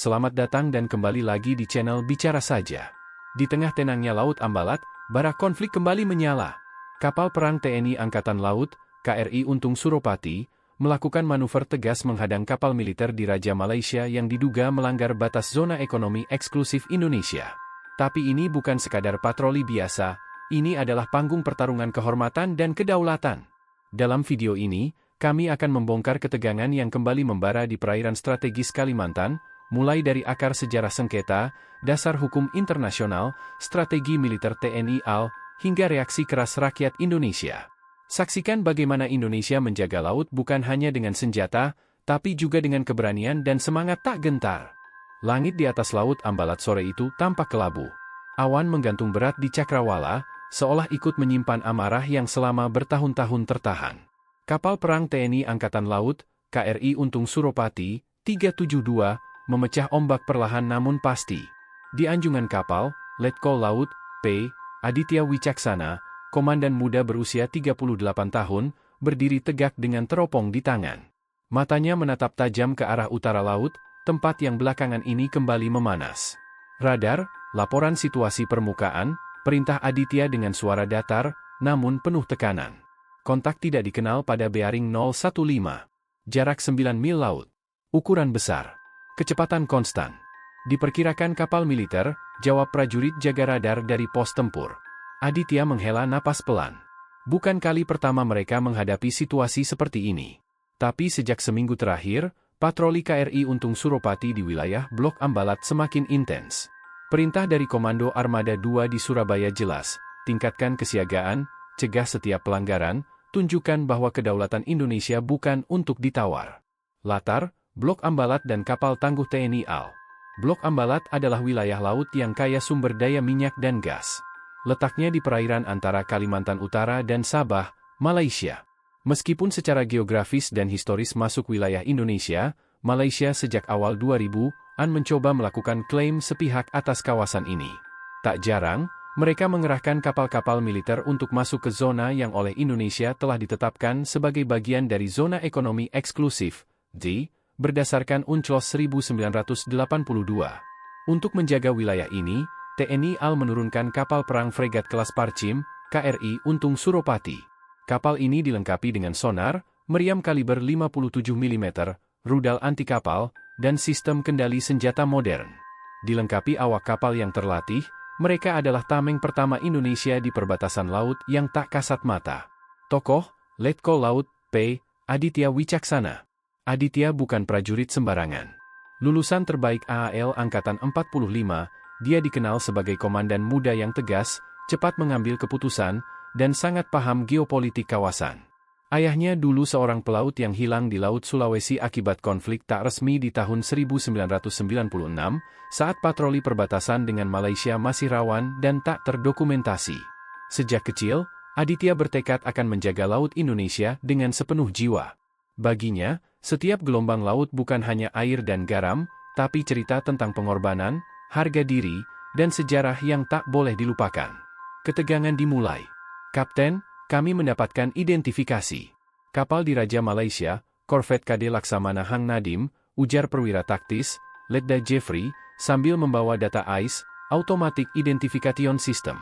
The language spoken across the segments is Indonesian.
Selamat datang dan kembali lagi di channel Bicara Saja. Di tengah tenangnya Laut Ambalat, bara konflik kembali menyala. Kapal perang TNI Angkatan Laut, KRI Untung Suropati, melakukan manuver tegas menghadang kapal militer di Raja Malaysia yang diduga melanggar batas zona ekonomi eksklusif Indonesia. Tapi ini bukan sekadar patroli biasa, ini adalah panggung pertarungan kehormatan dan kedaulatan. Dalam video ini, kami akan membongkar ketegangan yang kembali membara di perairan strategis Kalimantan, mulai dari akar sejarah sengketa, dasar hukum internasional, strategi militer TNI AL, hingga reaksi keras rakyat Indonesia. Saksikan bagaimana Indonesia menjaga laut bukan hanya dengan senjata, tapi juga dengan keberanian dan semangat tak gentar. Langit di atas Laut Ambalat sore itu tampak kelabu. Awan menggantung berat di cakrawala, seolah ikut menyimpan amarah yang selama bertahun-tahun tertahan. Kapal perang TNI Angkatan Laut, KRI Untung Suropati, 372, memecah ombak perlahan namun pasti. Di anjungan kapal, Letkol Laut, P. Aditya Wicaksana, komandan muda berusia 38 tahun, berdiri tegak dengan teropong di tangan. Matanya menatap tajam ke arah utara laut, tempat yang belakangan ini kembali memanas. Radar, laporan situasi permukaan, perintah Aditya dengan suara datar, namun penuh tekanan. Kontak tidak dikenal pada bearing 015. Jarak 9 mil laut. Ukuran besar. Kecepatan konstan. Diperkirakan kapal militer, jawab prajurit jaga radar dari pos tempur. Aditya menghela napas pelan. Bukan kali pertama mereka menghadapi situasi seperti ini. Tapi sejak seminggu terakhir, patroli KRI Untung Suropati di wilayah Blok Ambalat semakin intens. Perintah dari Komando Armada 2 di Surabaya jelas, tingkatkan kesiagaan, cegah setiap pelanggaran, tunjukkan bahwa kedaulatan Indonesia bukan untuk ditawar. Latar, Blok Ambalat dan kapal tangguh TNI AL. Blok Ambalat adalah wilayah laut yang kaya sumber daya minyak dan gas. Letaknya di perairan antara Kalimantan Utara dan Sabah, Malaysia. Meskipun secara geografis dan historis masuk wilayah Indonesia, Malaysia sejak awal 2000-an mencoba melakukan klaim sepihak atas kawasan ini. Tak jarang, mereka mengerahkan kapal-kapal militer untuk masuk ke zona yang oleh Indonesia telah ditetapkan sebagai bagian dari zona ekonomi eksklusif, (Z) berdasarkan UNCLOS 1982. Untuk menjaga wilayah ini, TNI AL menurunkan kapal perang fregat kelas Parchim, KRI Untung Suropati. Kapal ini dilengkapi dengan sonar, meriam kaliber 57 mm, rudal anti kapal, dan sistem kendali senjata modern. Dilengkapi awak kapal yang terlatih, mereka adalah tameng pertama Indonesia di perbatasan laut yang tak kasat mata. Tokoh, Letkol Laut, P. Aditya Wicaksana. Aditya bukan prajurit sembarangan. Lulusan terbaik AAL Angkatan 45, dia dikenal sebagai komandan muda yang tegas, cepat mengambil keputusan, dan sangat paham geopolitik kawasan. Ayahnya dulu seorang pelaut yang hilang di Laut Sulawesi akibat konflik tak resmi di tahun 1996, saat patroli perbatasan dengan Malaysia masih rawan dan tak terdokumentasi. Sejak kecil, Aditya bertekad akan menjaga laut Indonesia dengan sepenuh jiwa. Baginya, setiap gelombang laut bukan hanya air dan garam, tapi cerita tentang pengorbanan, harga diri, dan sejarah yang tak boleh dilupakan. Ketegangan dimulai. Kapten, kami mendapatkan identifikasi. Kapal di Raja Malaysia, Korvet KD Laksamana Hang Nadim, ujar perwira taktis, Letda Jeffrey, sambil membawa data ICE, Automatic Identification System.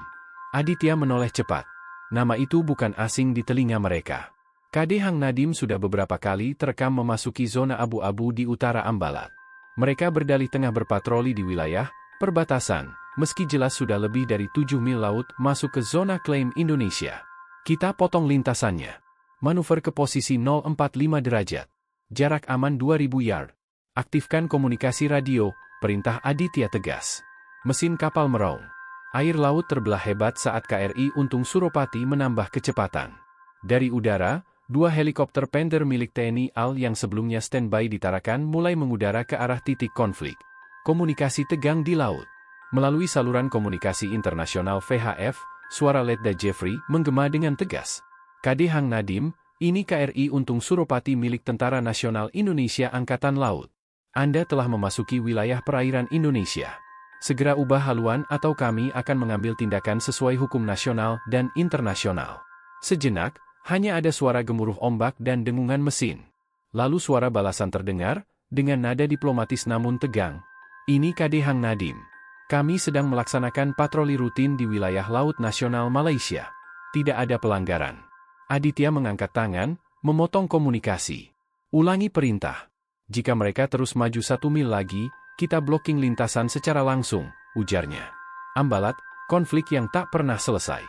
Aditya menoleh cepat. Nama itu bukan asing di telinga mereka. KD Hang Nadim sudah beberapa kali terekam memasuki zona abu-abu di utara Ambalat. Mereka berdalih tengah berpatroli di wilayah perbatasan, meski jelas sudah lebih dari 7 mil laut masuk ke zona klaim Indonesia. Kita potong lintasannya. Manuver ke posisi 045 derajat. Jarak aman 2000 yard. Aktifkan komunikasi radio, perintah Aditya tegas. Mesin kapal meraung. Air laut terbelah hebat saat KRI Untung Suropati menambah kecepatan. Dari udara, 2 helikopter Panther milik TNI AL yang sebelumnya standby di Tarakan mulai mengudara ke arah titik konflik. Komunikasi tegang di laut. Melalui saluran komunikasi internasional VHF, suara Letda Jeffrey menggema dengan tegas. KD Hang Nadim, ini KRI Untung Suropati milik Tentara Nasional Indonesia Angkatan Laut. Anda telah memasuki wilayah perairan Indonesia. Segera ubah haluan atau kami akan mengambil tindakan sesuai hukum nasional dan internasional. Sejenak, hanya ada suara gemuruh ombak dan dengungan mesin. Lalu suara balasan terdengar, dengan nada diplomatis namun tegang. Ini KD Hang Nadim. Kami sedang melaksanakan patroli rutin di wilayah Laut Nasional Malaysia. Tidak ada pelanggaran. Aditya mengangkat tangan, memotong komunikasi. Ulangi perintah. Jika mereka terus maju 1 mil lagi, kita blocking lintasan secara langsung, ujarnya. Ambalat, konflik yang tak pernah selesai.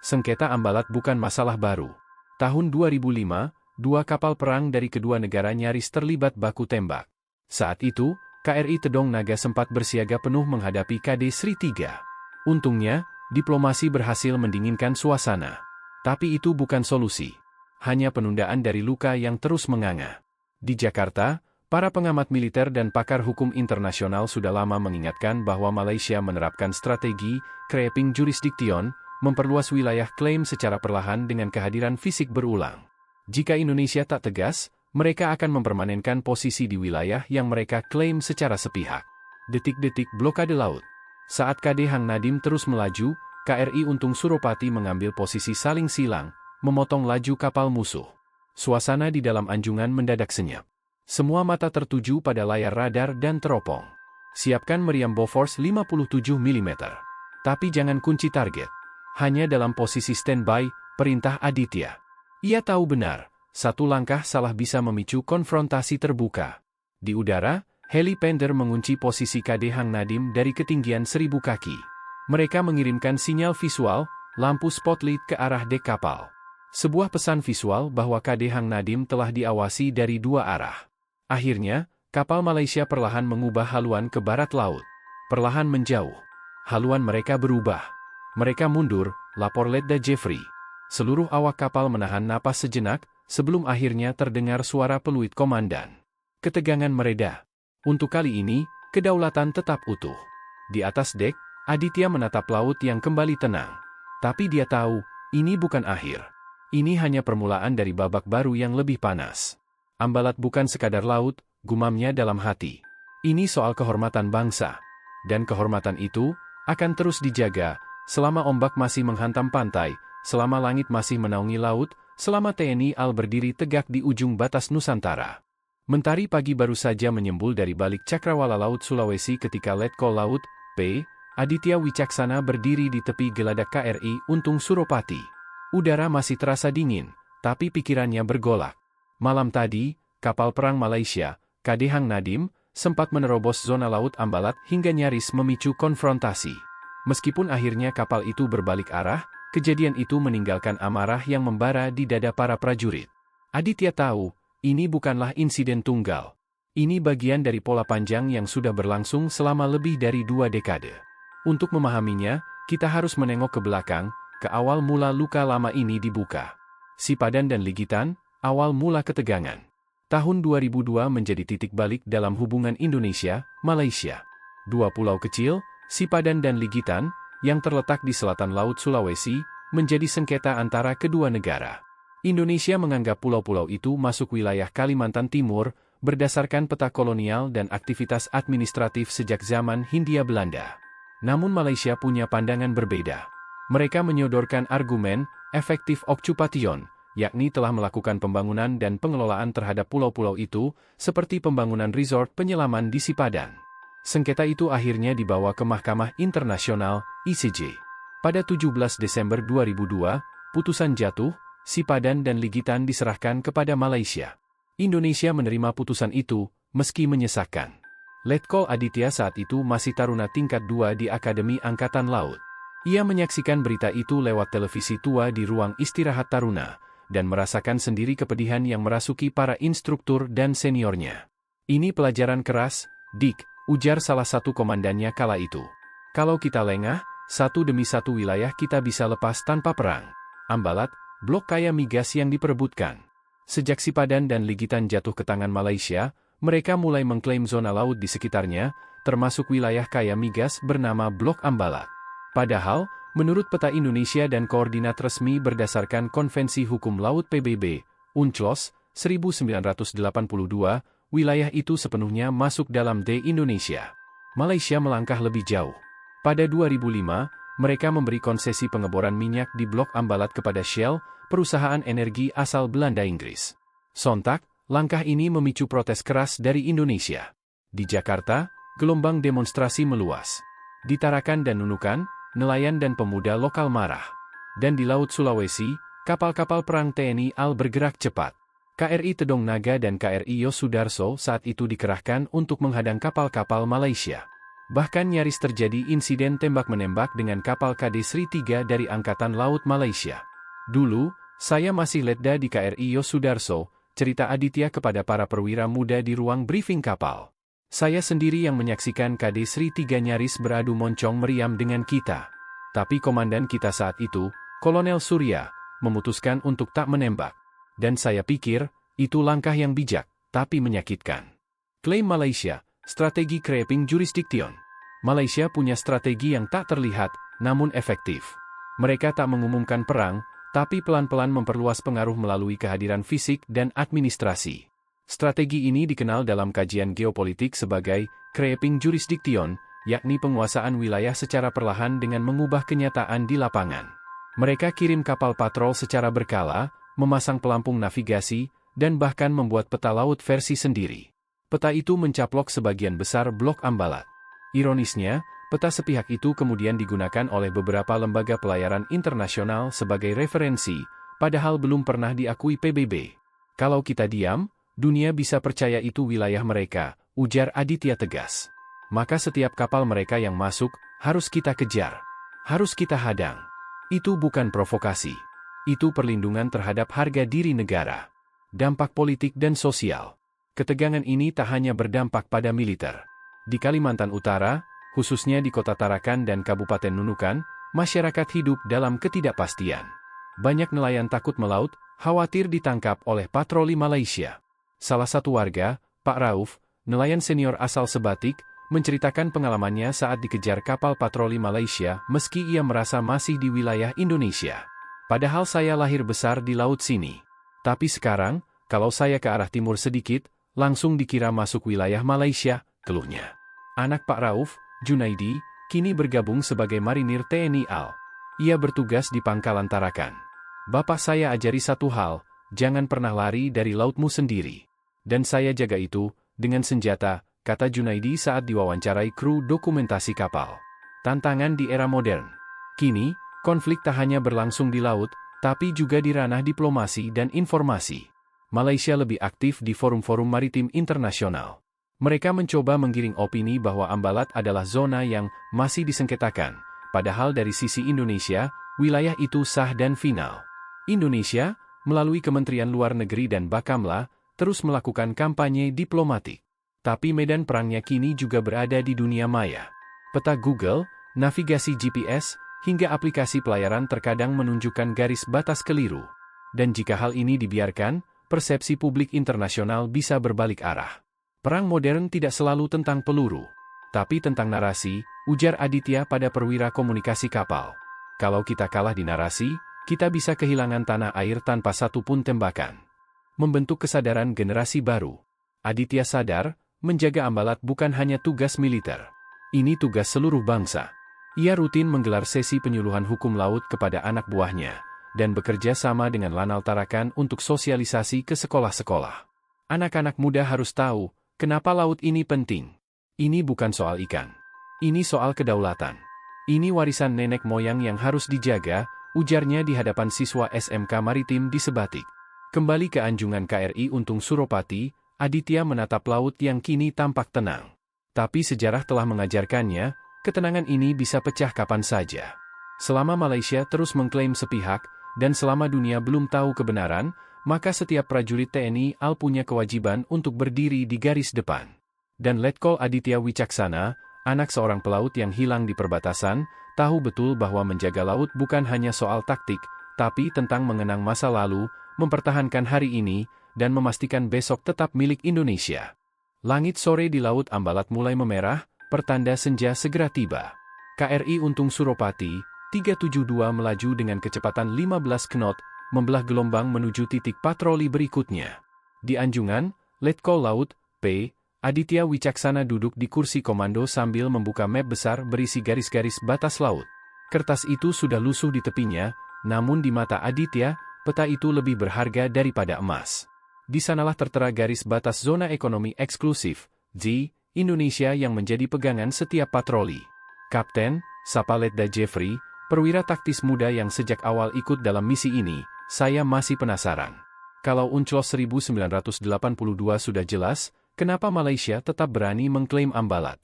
Sengketa Ambalat bukan masalah baru. Tahun 2005, 2 kapal perang dari kedua negara nyaris terlibat baku tembak. Saat itu, KRI Tedong Naga sempat bersiaga penuh menghadapi KD Sri 3. Untungnya, diplomasi berhasil mendinginkan suasana. Tapi itu bukan solusi. Hanya penundaan dari luka yang terus menganga. Di Jakarta, para pengamat militer dan pakar hukum internasional sudah lama mengingatkan bahwa Malaysia menerapkan strategi creeping jurisdiction, memperluas wilayah klaim secara perlahan dengan kehadiran fisik berulang. Jika Indonesia tak tegas, mereka akan mempermanenkan posisi di wilayah yang mereka klaim secara sepihak. Detik-detik blokade laut. Saat KD Hang Nadim terus melaju, KRI Untung Suropati mengambil posisi saling silang, memotong laju kapal musuh. Suasana di dalam anjungan mendadak senyap. Semua mata tertuju pada layar radar dan teropong. Siapkan meriam Bofors 57 mm. Tapi jangan kunci target. Hanya dalam posisi standby, perintah Aditya. Ia tahu benar, satu langkah salah bisa memicu konfrontasi terbuka. Di udara, heli Panther mengunci posisi KD Hang Nadim dari ketinggian 1000 kaki. Mereka mengirimkan sinyal visual, lampu spotlight ke arah dek kapal. Sebuah pesan visual bahwa KD Hang Nadim telah diawasi dari 2 arah. Akhirnya, kapal Malaysia perlahan mengubah haluan ke barat laut. Perlahan menjauh. Haluan mereka berubah. Mereka mundur, lapor Letda Jeffrey. Seluruh awak kapal menahan napas sejenak, sebelum akhirnya terdengar suara peluit komandan. Ketegangan mereda. Untuk kali ini, kedaulatan tetap utuh. Di atas dek, Aditya menatap laut yang kembali tenang. Tapi dia tahu, ini bukan akhir. Ini hanya permulaan dari babak baru yang lebih panas. Ambalat bukan sekadar laut, gumamnya dalam hati. Ini soal kehormatan bangsa. Dan kehormatan itu akan terus dijaga selama ombak masih menghantam pantai, selama langit masih menaungi laut, selama TNI AL berdiri tegak di ujung batas Nusantara. Mentari pagi baru saja menyembul dari balik cakrawala Laut Sulawesi ketika Letkol Laut, P. Aditya Wicaksana berdiri di tepi geladak KRI Untung Suropati. Udara masih terasa dingin, tapi pikirannya bergolak. Malam tadi, kapal perang Malaysia, KD Hang Nadim, sempat menerobos zona laut Ambalat hingga nyaris memicu konfrontasi. Meskipun akhirnya kapal itu berbalik arah, kejadian itu meninggalkan amarah yang membara di dada para prajurit. Aditya tahu, ini bukanlah insiden tunggal. Ini bagian dari pola panjang yang sudah berlangsung selama lebih dari 2 dekade. Untuk memahaminya, kita harus menengok ke belakang, ke awal mula luka lama ini dibuka. Sipadan dan Ligitan, awal mula ketegangan. Tahun 2002 menjadi titik balik dalam hubungan Indonesia-Malaysia. 2 pulau kecil, Sipadan dan Ligitan, yang terletak di selatan Laut Sulawesi, menjadi sengketa antara kedua negara. Indonesia menganggap pulau-pulau itu masuk wilayah Kalimantan Timur, berdasarkan peta kolonial dan aktivitas administratif sejak zaman Hindia Belanda. Namun Malaysia punya pandangan berbeda. Mereka menyodorkan argumen, efektif occupation, yakni telah melakukan pembangunan dan pengelolaan terhadap pulau-pulau itu, seperti pembangunan resort penyelaman di Sipadan. Sengketa itu akhirnya dibawa ke Mahkamah Internasional, ICJ. Pada 17 Desember 2002, putusan jatuh, Sipadan dan Ligitan diserahkan kepada Malaysia. Indonesia menerima putusan itu, meski menyesakkan. Letkol Aditya saat itu masih taruna tingkat 2 di Akademi Angkatan Laut. Ia menyaksikan berita itu lewat televisi tua di ruang istirahat taruna, dan merasakan sendiri kepedihan yang merasuki para instruktur dan seniornya. Ini pelajaran keras, Dik, ujar salah satu komandannya kala itu. Kalau kita lengah, satu demi satu wilayah kita bisa lepas tanpa perang. Ambalat, blok kaya migas yang diperebutkan. Sejak Sipadan dan Ligitan jatuh ke tangan Malaysia, mereka mulai mengklaim zona laut di sekitarnya, termasuk wilayah kaya migas bernama Blok Ambalat. Padahal, menurut peta Indonesia dan koordinat resmi berdasarkan Konvensi Hukum Laut PBB, UNCLOS, 1982, wilayah itu sepenuhnya masuk dalam D Indonesia. Malaysia melangkah lebih jauh. Pada 2005, mereka memberi konsesi pengeboran minyak di Blok Ambalat kepada Shell, perusahaan energi asal Belanda Inggris. Sontak, langkah ini memicu protes keras dari Indonesia. Di Jakarta, Gelombang demonstrasi meluas. Di Tarakan dan Nunukan, nelayan dan pemuda lokal marah. Dan di Laut Sulawesi, kapal-kapal perang TNI AL bergerak cepat. KRI Tedong Naga dan KRI Yosudarso saat itu dikerahkan untuk menghadang kapal-kapal Malaysia. Bahkan nyaris terjadi insiden tembak-menembak dengan kapal KD Sri 3 dari Angkatan Laut Malaysia. Dulu, saya masih letda di KRI Yosudarso, cerita Aditya kepada para perwira muda di ruang briefing kapal. Saya sendiri yang menyaksikan KD Sri 3 nyaris beradu moncong meriam dengan kita. Tapi komandan kita saat itu, Kolonel Surya, memutuskan untuk tak menembak. Dan saya pikir, itu langkah yang bijak, tapi menyakitkan. Klaim Malaysia, strategi creeping jurisdiction. Malaysia punya strategi yang tak terlihat, namun efektif. Mereka tak mengumumkan perang, tapi pelan-pelan memperluas pengaruh melalui kehadiran fisik dan administrasi. Strategi ini dikenal dalam kajian geopolitik sebagai creeping jurisdiction, yakni penguasaan wilayah secara perlahan dengan mengubah kenyataan di lapangan. Mereka kirim kapal patrol secara berkala, memasang pelampung navigasi, dan bahkan membuat peta laut versi sendiri. Peta itu mencaplok sebagian besar blok Ambalat. Ironisnya, peta sepihak itu kemudian digunakan oleh beberapa lembaga pelayaran internasional sebagai referensi, padahal belum pernah diakui PBB. Kalau kita diam, dunia bisa percaya itu wilayah mereka, ujar Aditya tegas. Maka setiap kapal mereka yang masuk, harus kita kejar. Harus kita hadang. Itu bukan provokasi. Itu perlindungan terhadap harga diri negara. Dampak politik dan sosial. Ketegangan ini tak hanya berdampak pada militer. Di Kalimantan Utara, khususnya di Kota Tarakan dan Kabupaten Nunukan, masyarakat hidup dalam ketidakpastian. Banyak nelayan takut melaut, khawatir ditangkap oleh patroli Malaysia. Salah satu warga, Pak Rauf, nelayan senior asal Sebatik, menceritakan pengalamannya saat dikejar kapal patroli Malaysia meski ia merasa masih di wilayah Indonesia. Padahal saya lahir besar di laut sini. Tapi sekarang, kalau saya ke arah timur sedikit, langsung dikira masuk wilayah Malaysia, keluhnya. Anak Pak Rauf, Junaidi, kini bergabung sebagai marinir TNI AL. Ia bertugas di Pangkalan Tarakan. Bapak saya ajari satu hal, jangan pernah lari dari lautmu sendiri. Dan saya jaga itu, dengan senjata, kata Junaidi saat diwawancarai kru dokumentasi kapal. Tantangan di era modern. Kini, konflik tak hanya berlangsung di laut, tapi juga di ranah diplomasi dan informasi. Malaysia lebih aktif di forum-forum maritim internasional. Mereka mencoba menggiring opini bahwa Ambalat adalah zona yang masih disengketakan, padahal dari sisi Indonesia, wilayah itu sah dan final. Indonesia, melalui Kementerian Luar Negeri dan Bakamla, terus melakukan kampanye diplomatik. Tapi medan perangnya kini juga berada di dunia maya. Peta Google, navigasi GPS, hingga aplikasi pelayaran terkadang menunjukkan garis batas keliru. Dan jika hal ini dibiarkan, persepsi publik internasional bisa berbalik arah. Perang modern tidak selalu tentang peluru, tapi tentang narasi, ujar Aditya pada perwira komunikasi kapal. Kalau kita kalah di narasi, kita bisa kehilangan tanah air tanpa satu pun tembakan. Membentuk kesadaran generasi baru. Aditya sadar, menjaga Ambalat bukan hanya tugas militer. Ini tugas seluruh bangsa. Ia rutin menggelar sesi penyuluhan hukum laut kepada anak buahnya, dan bekerja sama dengan Lanal Tarakan untuk sosialisasi ke sekolah-sekolah. Anak-anak muda harus tahu, kenapa laut ini penting. Ini bukan soal ikan. Ini soal kedaulatan. Ini warisan nenek moyang yang harus dijaga, ujarnya di hadapan siswa SMK Maritim di Sebatik. Kembali ke anjungan KRI Untung Suropati, Aditya menatap laut yang kini tampak tenang. Tapi sejarah telah mengajarkannya, ketenangan ini bisa pecah kapan saja. Selama Malaysia terus mengklaim sepihak, dan selama dunia belum tahu kebenaran, maka setiap prajurit TNI AL punya kewajiban untuk berdiri di garis depan. Dan Letkol Aditya Wicaksana, anak seorang pelaut yang hilang di perbatasan, tahu betul bahwa menjaga laut bukan hanya soal taktik, tapi tentang mengenang masa lalu, mempertahankan hari ini, dan memastikan besok tetap milik Indonesia. Langit sore di Laut Ambalat mulai memerah, pertanda senja segera tiba. KRI Untung Suropati, 372 melaju dengan kecepatan 15 knot, membelah gelombang menuju titik patroli berikutnya. Di anjungan, Letkol Laut, P. Aditya Wicaksana duduk di kursi komando sambil membuka map besar berisi garis-garis batas laut. Kertas itu sudah lusuh di tepinya, namun di mata Aditya, peta itu lebih berharga daripada emas. Di sanalah tertera garis batas zona ekonomi eksklusif, Z, Indonesia yang menjadi pegangan setiap patroli. Kapten, sapa Letda Jeffrey, perwira taktis muda yang sejak awal ikut dalam misi ini, saya masih penasaran. Kalau UNCLOS 1982 sudah jelas, kenapa Malaysia tetap berani mengklaim Ambalat?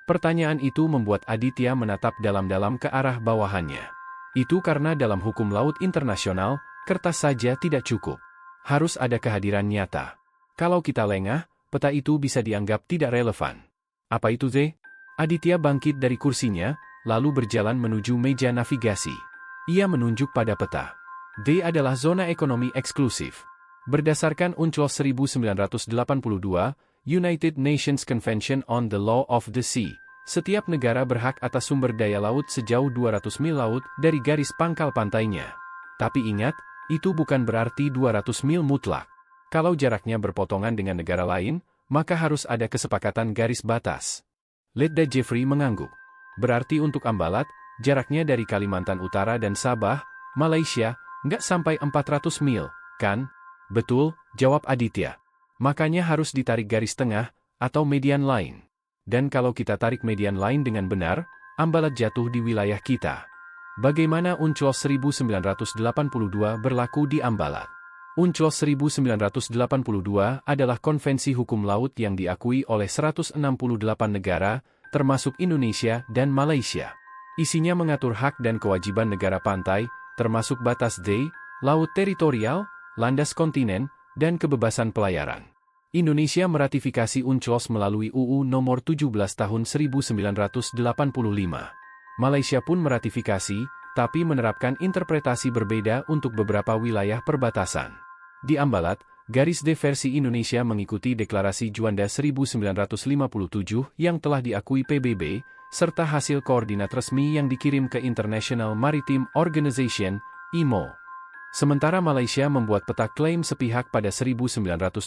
Pertanyaan itu membuat Aditya menatap dalam-dalam ke arah bawahannya. Itu karena dalam hukum laut internasional, kertas saja tidak cukup. Harus ada kehadiran nyata. Kalau kita lengah, peta itu bisa dianggap tidak relevan. Apa itu, Z? Aditya bangkit dari kursinya, lalu berjalan menuju meja navigasi. Ia menunjuk pada peta. D adalah zona ekonomi eksklusif. Berdasarkan UNCLOS 1982, United Nations Convention on the Law of the Sea, setiap negara berhak atas sumber daya laut sejauh 200 mil laut dari garis pangkal pantainya. Tapi ingat, itu bukan berarti 200 mil mutlak. Kalau jaraknya berpotongan dengan negara lain, maka harus ada kesepakatan garis batas. Letda Jeffrey mengangguk. Berarti untuk Ambalat, jaraknya dari Kalimantan Utara dan Sabah, Malaysia, nggak sampai 400 mil, kan? Betul, jawab Aditya. Makanya harus ditarik garis tengah, atau median line. Dan kalau kita tarik median line dengan benar, Ambalat jatuh di wilayah kita. Bagaimana UNCLOS 1982 berlaku di Ambalat? UNCLOS 1982 adalah konvensi hukum laut yang diakui oleh 168 negara, termasuk Indonesia dan Malaysia. Isinya mengatur hak dan kewajiban negara pantai, termasuk batas D, laut teritorial, landas kontinen, dan kebebasan pelayaran. Indonesia meratifikasi UNCLOS melalui UU nomor 17 tahun 1985. Malaysia pun meratifikasi, tapi menerapkan interpretasi berbeda untuk beberapa wilayah perbatasan. Di Ambalat, garis D versi Indonesia mengikuti Deklarasi Juanda 1957 yang telah diakui PBB, serta hasil koordinat resmi yang dikirim ke International Maritime Organization, IMO. Sementara Malaysia membuat peta klaim sepihak pada 1979,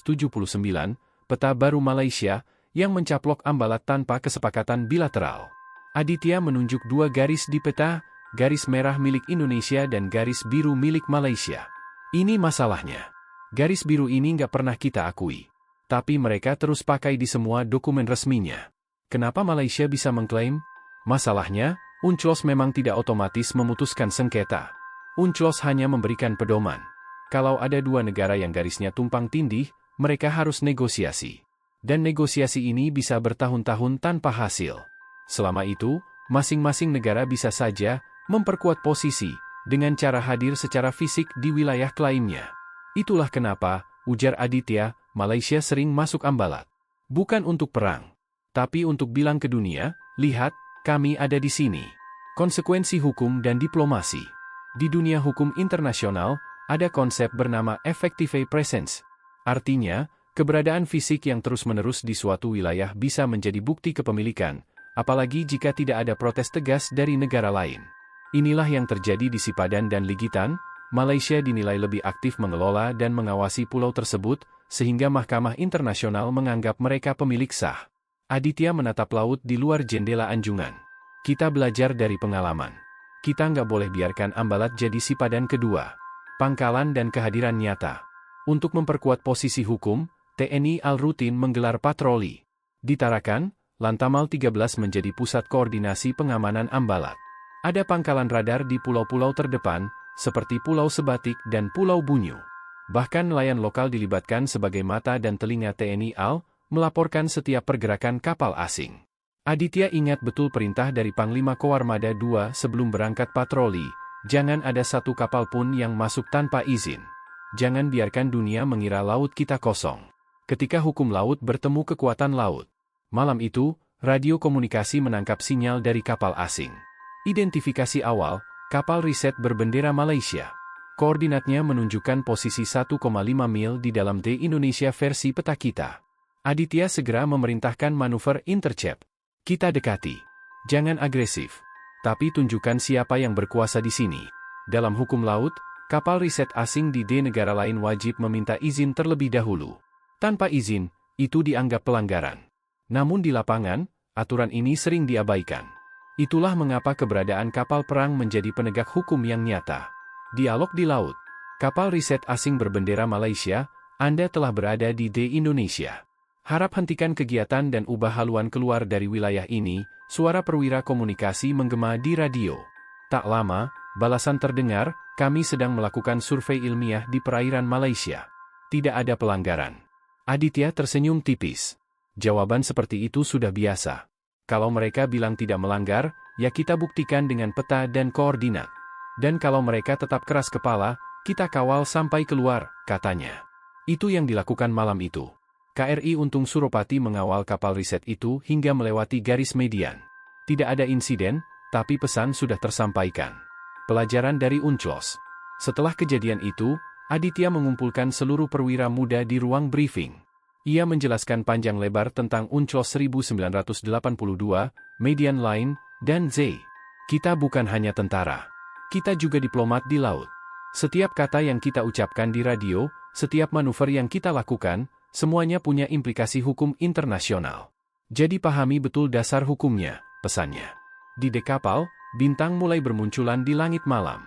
peta baru Malaysia, yang mencaplok Ambalat tanpa kesepakatan bilateral. Aditya menunjuk dua garis di peta, garis merah milik Indonesia dan garis biru milik Malaysia. Ini masalahnya. Garis biru ini nggak pernah kita akui. Tapi mereka terus pakai di semua dokumen resminya. Kenapa Malaysia bisa mengklaim? Masalahnya, UNCLOS memang tidak otomatis memutuskan sengketa. UNCLOS hanya memberikan pedoman. Kalau ada dua negara yang garisnya tumpang tindih, mereka harus negosiasi. Dan negosiasi ini bisa bertahun-tahun tanpa hasil. Selama itu, masing-masing negara bisa saja memperkuat posisi dengan cara hadir secara fisik di wilayah klaimnya. Itulah kenapa, ujar Aditya, Malaysia sering masuk Ambalat. Bukan untuk perang, tapi untuk bilang ke dunia, lihat, kami ada di sini. Konsekuensi hukum dan diplomasi. Di dunia hukum internasional, ada konsep bernama effective presence. Artinya, keberadaan fisik yang terus-menerus di suatu wilayah bisa menjadi bukti kepemilikan, apalagi jika tidak ada protes tegas dari negara lain. Inilah yang terjadi di Sipadan dan Ligitan. Malaysia dinilai lebih aktif mengelola dan mengawasi pulau tersebut, sehingga Mahkamah Internasional menganggap mereka pemilik sah. Aditya menatap laut di luar jendela anjungan. Kita belajar dari pengalaman. Kita nggak boleh biarkan Ambalat jadi Sipadan kedua. Pangkalan dan kehadiran nyata. Untuk memperkuat posisi hukum, TNI AL rutin menggelar patroli. Di Tarakan, Lantamal 13 menjadi pusat koordinasi pengamanan Ambalat. Ada pangkalan radar di pulau-pulau terdepan, seperti Pulau Sebatik dan Pulau Bunyu. Bahkan nelayan lokal dilibatkan sebagai mata dan telinga TNI AL, melaporkan setiap pergerakan kapal asing. Aditya ingat betul perintah dari Panglima Koarmada II sebelum berangkat patroli, jangan ada satu kapal pun yang masuk tanpa izin. Jangan biarkan dunia mengira laut kita kosong. Ketika hukum laut bertemu kekuatan laut. Malam itu, radio komunikasi menangkap sinyal dari kapal asing. Identifikasi awal, kapal riset berbendera Malaysia. Koordinatnya menunjukkan posisi 1,5 mil di dalam D Indonesia versi peta kita. Aditya segera memerintahkan manuver intercept. Kita dekati. Jangan agresif. Tapi tunjukkan siapa yang berkuasa di sini. Dalam hukum laut, kapal riset asing di D negara lain wajib meminta izin terlebih dahulu. Tanpa izin, itu dianggap pelanggaran. Namun di lapangan, aturan ini sering diabaikan. Itulah mengapa keberadaan kapal perang menjadi penegak hukum yang nyata. Dialog di laut. Kapal riset asing berbendera Malaysia, Anda telah berada di D Indonesia. Harap hentikan kegiatan dan ubah haluan keluar dari wilayah ini, suara perwira komunikasi menggema di radio. Tak lama, balasan terdengar, kami sedang melakukan survei ilmiah di perairan Malaysia. Tidak ada pelanggaran. Aditya tersenyum tipis. Jawaban seperti itu sudah biasa. Kalau mereka bilang tidak melanggar, ya kita buktikan dengan peta dan koordinat. Dan kalau mereka tetap keras kepala, kita kawal sampai keluar, katanya. Itu yang dilakukan malam itu. KRI Untung Suropati mengawal kapal riset itu hingga melewati garis median. Tidak ada insiden, tapi pesan sudah tersampaikan. Pelajaran dari UNCLOS. Setelah kejadian itu, Aditya mengumpulkan seluruh perwira muda di ruang briefing. Ia menjelaskan panjang lebar tentang UNCLOS 1982, Median Line, dan Z. Kita bukan hanya tentara. Kita juga diplomat di laut. Setiap kata yang kita ucapkan di radio, setiap manuver yang kita lakukan, semuanya punya implikasi hukum internasional. Jadi pahami betul dasar hukumnya, pesannya. Di dek kapal, bintang mulai bermunculan di langit malam.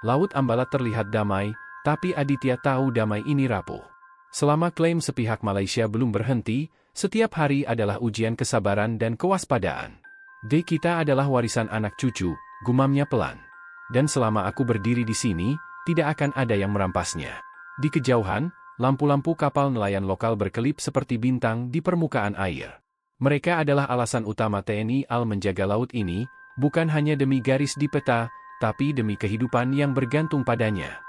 Laut Ambalat terlihat damai, tapi Aditya tahu damai ini rapuh. Selama klaim sepihak Malaysia belum berhenti, setiap hari adalah ujian kesabaran dan kewaspadaan. Dek kita adalah warisan anak cucu, gumamnya pelan. Dan selama aku berdiri di sini, tidak akan ada yang merampasnya. Di kejauhan, lampu-lampu kapal nelayan lokal berkelip seperti bintang di permukaan air. Mereka adalah alasan utama TNI AL menjaga laut ini, bukan hanya demi garis di peta, tapi demi kehidupan yang bergantung padanya.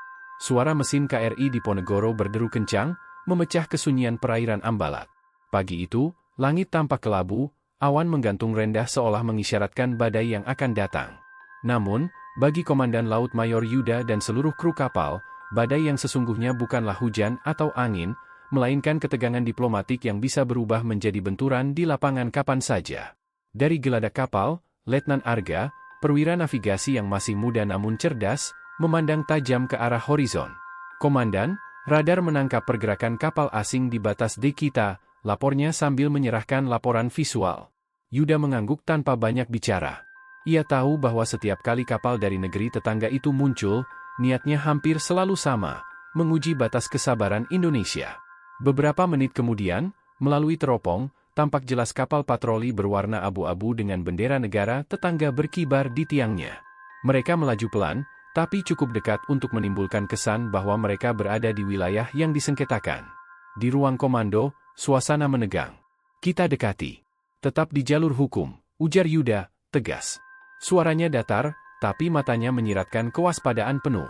Suara mesin KRI di Ponegoro berderu kencang, memecah kesunyian perairan Ambalat. Pagi itu, langit tampak kelabu, awan menggantung rendah seolah mengisyaratkan badai yang akan datang. Namun, bagi Komandan Laut Mayor Yuda dan seluruh kru kapal, badai yang sesungguhnya bukanlah hujan atau angin, melainkan ketegangan diplomatik yang bisa berubah menjadi benturan di lapangan kapan saja. Dari geladak kapal, Letnan Arga, perwira navigasi yang masih muda namun cerdas, memandang tajam ke arah horizon. Komandan, radar menangkap pergerakan kapal asing di batas dek kita, lapornya sambil menyerahkan laporan visual. Yuda mengangguk tanpa banyak bicara. Ia tahu bahwa setiap kali kapal dari negeri tetangga itu muncul, niatnya hampir selalu sama, menguji batas kesabaran Indonesia. Beberapa menit kemudian, melalui teropong, tampak jelas kapal patroli berwarna abu-abu dengan bendera negara tetangga berkibar di tiangnya. Mereka melaju pelan, tapi cukup dekat untuk menimbulkan kesan bahwa mereka berada di wilayah yang disengketakan. Di ruang komando, suasana menegang. Kita dekati. Tetap di jalur hukum, ujar Yuda, tegas. Suaranya datar, tapi matanya menyiratkan kewaspadaan penuh.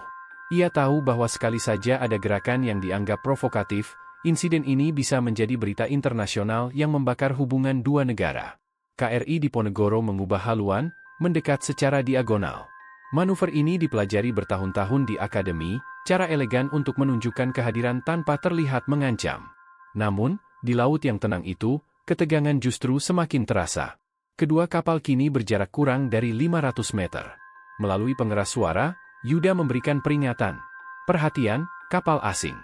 Ia tahu bahwa sekali saja ada gerakan yang dianggap provokatif, insiden ini bisa menjadi berita internasional yang membakar hubungan dua negara. KRI di Ponegoro mengubah haluan, mendekat secara diagonal. Manuver ini dipelajari bertahun-tahun di akademi, cara elegan untuk menunjukkan kehadiran tanpa terlihat mengancam. Namun, di laut yang tenang itu, ketegangan justru semakin terasa. Kedua kapal kini berjarak kurang dari 500 meter. Melalui pengeras suara, Yuda memberikan peringatan. Perhatian, kapal asing.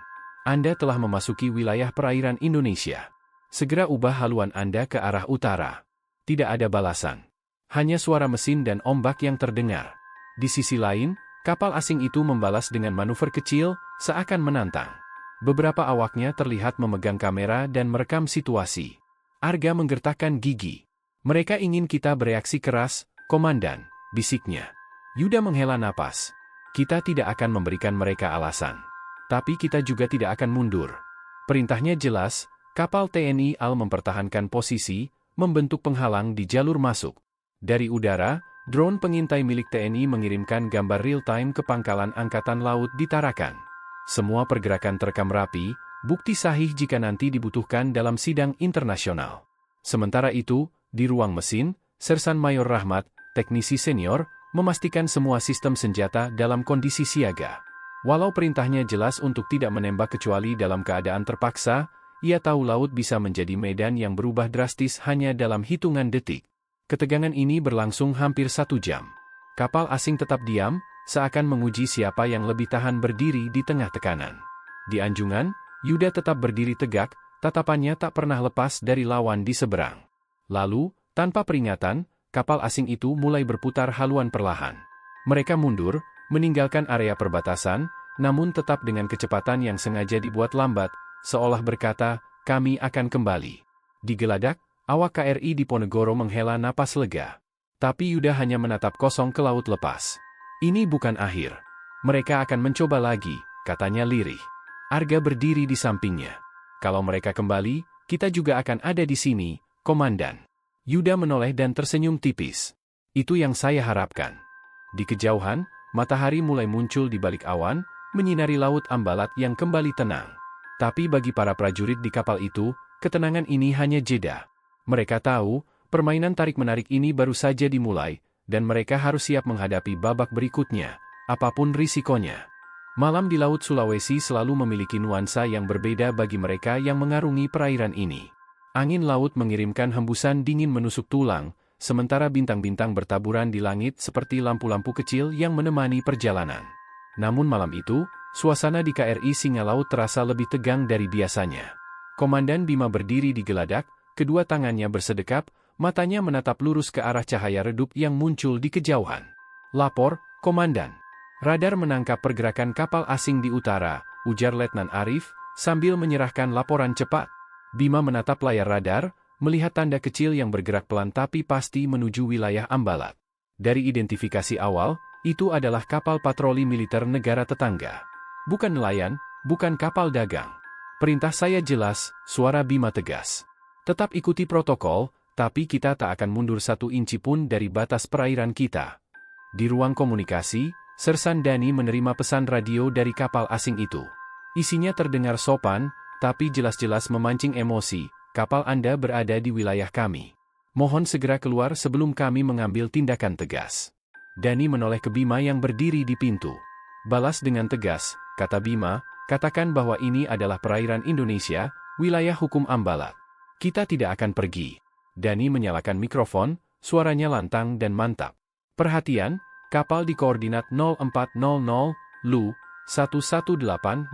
Anda telah memasuki wilayah perairan Indonesia. Segera ubah haluan Anda ke arah utara. Tidak ada balasan. Hanya suara mesin dan ombak yang terdengar. Di sisi lain, kapal asing itu membalas dengan manuver kecil, seakan menantang. Beberapa awaknya terlihat memegang kamera dan merekam situasi. Arga menggertakkan gigi. Mereka ingin kita bereaksi keras, Komandan, bisiknya. Yuda menghela napas. Kita tidak akan memberikan mereka alasan. Tapi kita juga tidak akan mundur. Perintahnya jelas, kapal TNI AL mempertahankan posisi, membentuk penghalang di jalur masuk. Dari udara, drone pengintai milik TNI mengirimkan gambar real-time ke pangkalan Angkatan Laut di Tarakan. Semua pergerakan terekam rapi, bukti sahih jika nanti dibutuhkan dalam sidang internasional. Sementara itu, di ruang mesin, Sersan Mayor Rahmat, teknisi senior, memastikan semua sistem senjata dalam kondisi siaga. Walau perintahnya jelas untuk tidak menembak kecuali dalam keadaan terpaksa, ia tahu laut bisa menjadi medan yang berubah drastis hanya dalam hitungan detik. Ketegangan ini berlangsung hampir 1 jam. Kapal asing tetap diam, seakan menguji siapa yang lebih tahan berdiri di tengah tekanan. Di anjungan, Yuda tetap berdiri tegak, tatapannya tak pernah lepas dari lawan di seberang. Lalu, tanpa peringatan, kapal asing itu mulai berputar haluan perlahan. Mereka mundur, meninggalkan area perbatasan, namun tetap dengan kecepatan yang sengaja dibuat lambat, seolah berkata, kami akan kembali. Di Geladak, awak KRI Diponegoro menghela napas lega. Tapi Yuda hanya menatap kosong ke laut lepas. Ini bukan akhir. Mereka akan mencoba lagi, katanya lirih. Arga berdiri di sampingnya. Kalau mereka kembali, kita juga akan ada di sini, Komandan. Yuda menoleh dan tersenyum tipis. Itu yang saya harapkan. Di kejauhan, matahari mulai muncul di balik awan, menyinari laut Ambalat yang kembali tenang. Tapi bagi para prajurit di kapal itu, ketenangan ini hanya jeda. Mereka tahu, permainan tarik-menarik ini baru saja dimulai, dan mereka harus siap menghadapi babak berikutnya, apapun risikonya. Malam di Laut Sulawesi selalu memiliki nuansa yang berbeda bagi mereka yang mengarungi perairan ini. Angin laut mengirimkan hembusan dingin menusuk tulang, sementara bintang-bintang bertaburan di langit seperti lampu-lampu kecil yang menemani perjalanan. Namun malam itu, suasana di KRI Singalaut terasa lebih tegang dari biasanya. Komandan Bima berdiri di Geladak, kedua tangannya bersedekap, matanya menatap lurus ke arah cahaya redup yang muncul di kejauhan. Lapor, Komandan. Radar menangkap pergerakan kapal asing di utara, ujar Letnan Arif, sambil menyerahkan laporan cepat. Bima menatap layar radar, melihat tanda kecil yang bergerak pelan tapi pasti menuju wilayah Ambalat. Dari identifikasi awal, itu adalah kapal patroli militer negara tetangga. Bukan nelayan, bukan kapal dagang. Perintah saya jelas, suara Bima tegas. Tetap ikuti protokol, tapi kita tak akan mundur 1 inci pun dari batas perairan kita. Di ruang komunikasi, Sersan Dani menerima pesan radio dari kapal asing itu. Isinya terdengar sopan, tapi jelas-jelas memancing emosi. Kapal Anda berada di wilayah kami. Mohon segera keluar sebelum kami mengambil tindakan tegas. Dani menoleh ke Bima yang berdiri di pintu. Balas dengan tegas, kata Bima, katakan bahwa ini adalah perairan Indonesia, wilayah hukum Ambalat. Kita tidak akan pergi. Dani menyalakan mikrofon, suaranya lantang dan mantap. Perhatian, kapal di koordinat 0400 Lu 11800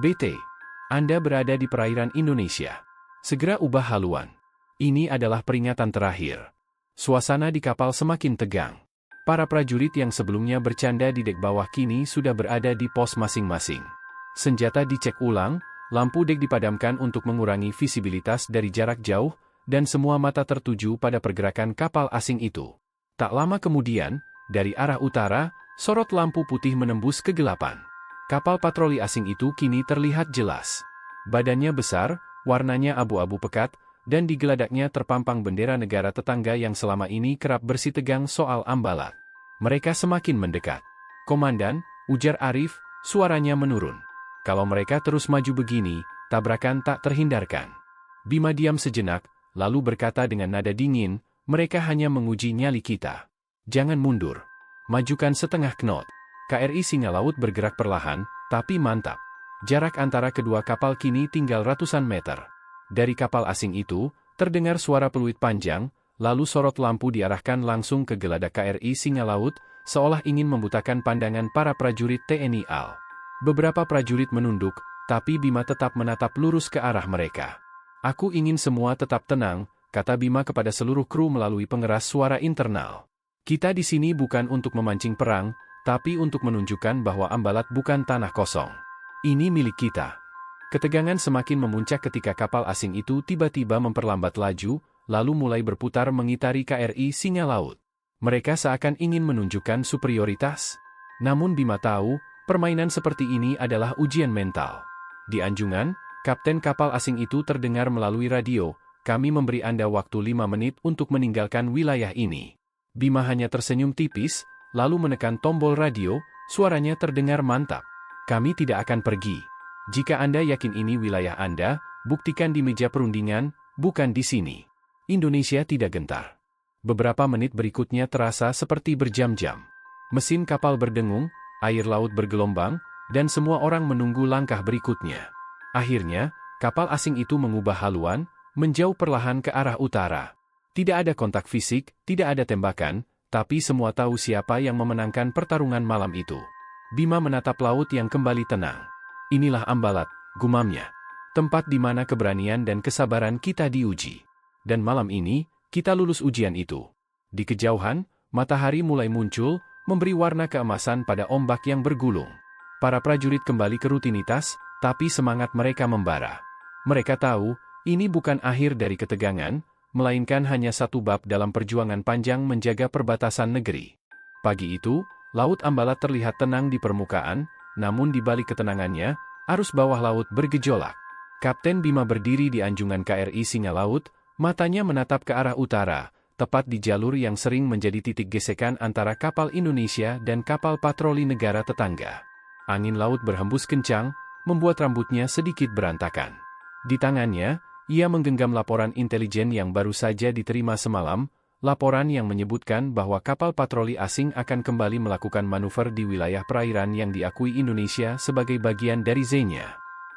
BT. Anda berada di perairan Indonesia. Segera ubah haluan. Ini adalah peringatan terakhir. Suasana di kapal semakin tegang. Para prajurit yang sebelumnya bercanda di dek bawah kini sudah berada di pos masing-masing. Senjata dicek ulang, lampu dek dipadamkan untuk mengurangi visibilitas dari jarak jauh, dan semua mata tertuju pada pergerakan kapal asing itu. Tak lama kemudian, dari arah utara, sorot lampu putih menembus kegelapan. Kapal patroli asing itu kini terlihat jelas. Badannya besar, warnanya abu-abu pekat, dan di geladaknya terpampang bendera negara tetangga yang selama ini kerap bersitegang soal Ambalat. Mereka semakin mendekat. Komandan, ujar Arif, suaranya menurun. Kalau mereka terus maju begini, tabrakan tak terhindarkan. Bima diam sejenak, lalu berkata dengan nada dingin, mereka hanya menguji nyali kita. Jangan mundur. Majukan setengah knot. KRI Singalaut bergerak perlahan, tapi mantap. Jarak antara kedua kapal kini tinggal ratusan meter. Dari kapal asing itu, terdengar suara peluit panjang, lalu sorot lampu diarahkan langsung ke geladak KRI Singalaut, seolah ingin membutakan pandangan para prajurit TNI AL. Beberapa prajurit menunduk, tapi Bima tetap menatap lurus ke arah mereka. Aku ingin semua tetap tenang, kata Bima kepada seluruh kru melalui pengeras suara internal. Kita di sini bukan untuk memancing perang, tapi untuk menunjukkan bahwa Ambalat bukan tanah kosong. Ini milik kita. Ketegangan semakin memuncak ketika kapal asing itu tiba-tiba memperlambat laju, lalu mulai berputar mengitari KRI Singalaut. Mereka seakan ingin menunjukkan superioritas. Namun Bima tahu, permainan seperti ini adalah ujian mental. Di Anjungan, kapten kapal asing itu terdengar melalui radio, kami memberi Anda waktu 5 menit untuk meninggalkan wilayah ini. Bima hanya tersenyum tipis, lalu menekan tombol radio, suaranya terdengar mantap. Kami tidak akan pergi. Jika Anda yakin ini wilayah Anda, buktikan di meja perundingan, bukan di sini. Indonesia tidak gentar. Beberapa menit berikutnya terasa seperti berjam-jam. Mesin kapal berdengung, air laut bergelombang, dan semua orang menunggu langkah berikutnya. Akhirnya, kapal asing itu mengubah haluan, menjauh perlahan ke arah utara. Tidak ada kontak fisik, tidak ada tembakan, tapi semua tahu siapa yang memenangkan pertarungan malam itu. Bima menatap laut yang kembali tenang. Inilah Ambalat, gumamnya. Tempat di mana keberanian dan kesabaran kita diuji. Dan malam ini, kita lulus ujian itu. Di kejauhan, matahari mulai muncul, memberi warna keemasan pada ombak yang bergulung. Para prajurit kembali ke rutinitas, tapi semangat mereka membara. Mereka tahu, Ini bukan akhir dari ketegangan, melainkan hanya satu bab dalam perjuangan panjang menjaga perbatasan negeri. Pagi itu, Laut Ambalat terlihat tenang di permukaan, namun di balik ketenangannya, arus bawah laut bergejolak. Kapten Bima berdiri di anjungan KRI Singa Laut, matanya menatap ke arah utara, tepat di jalur yang sering menjadi titik gesekan antara kapal Indonesia dan kapal patroli negara tetangga. Angin laut berhembus kencang, membuat rambutnya sedikit berantakan. Di tangannya, ia menggenggam laporan intelijen yang baru saja diterima semalam, laporan yang menyebutkan bahwa kapal patroli asing akan kembali melakukan manuver di wilayah perairan yang diakui Indonesia sebagai bagian dari ZENY.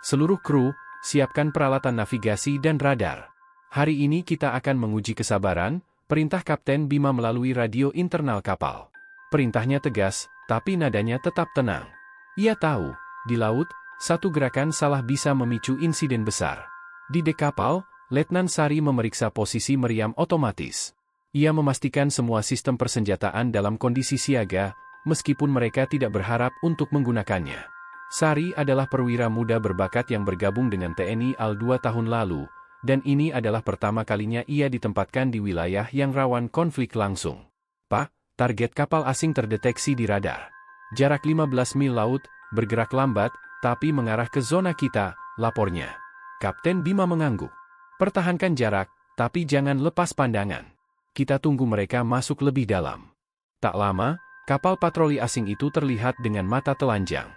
Seluruh kru, siapkan peralatan navigasi dan radar. Hari ini kita akan menguji kesabaran, perintah Kapten Bima melalui radio internal kapal. Perintahnya tegas, tapi nadanya tetap tenang. Ia tahu, di laut, satu gerakan salah bisa memicu insiden besar. Di dek kapal, Letnan Sari memeriksa posisi meriam otomatis. Ia memastikan semua sistem persenjataan dalam kondisi siaga, meskipun mereka tidak berharap untuk menggunakannya. Sari adalah perwira muda berbakat yang bergabung dengan TNI AL 2 tahun lalu, dan ini adalah pertama kalinya ia ditempatkan di wilayah yang rawan konflik langsung. Pak, target kapal asing terdeteksi di radar. Jarak 15 mil laut, bergerak lambat, tapi mengarah ke zona kita, lapornya. Kapten Bima mengangguk. Pertahankan jarak, tapi jangan lepas pandangan. Kita tunggu mereka masuk lebih dalam. Tak lama, kapal patroli asing itu terlihat dengan mata telanjang.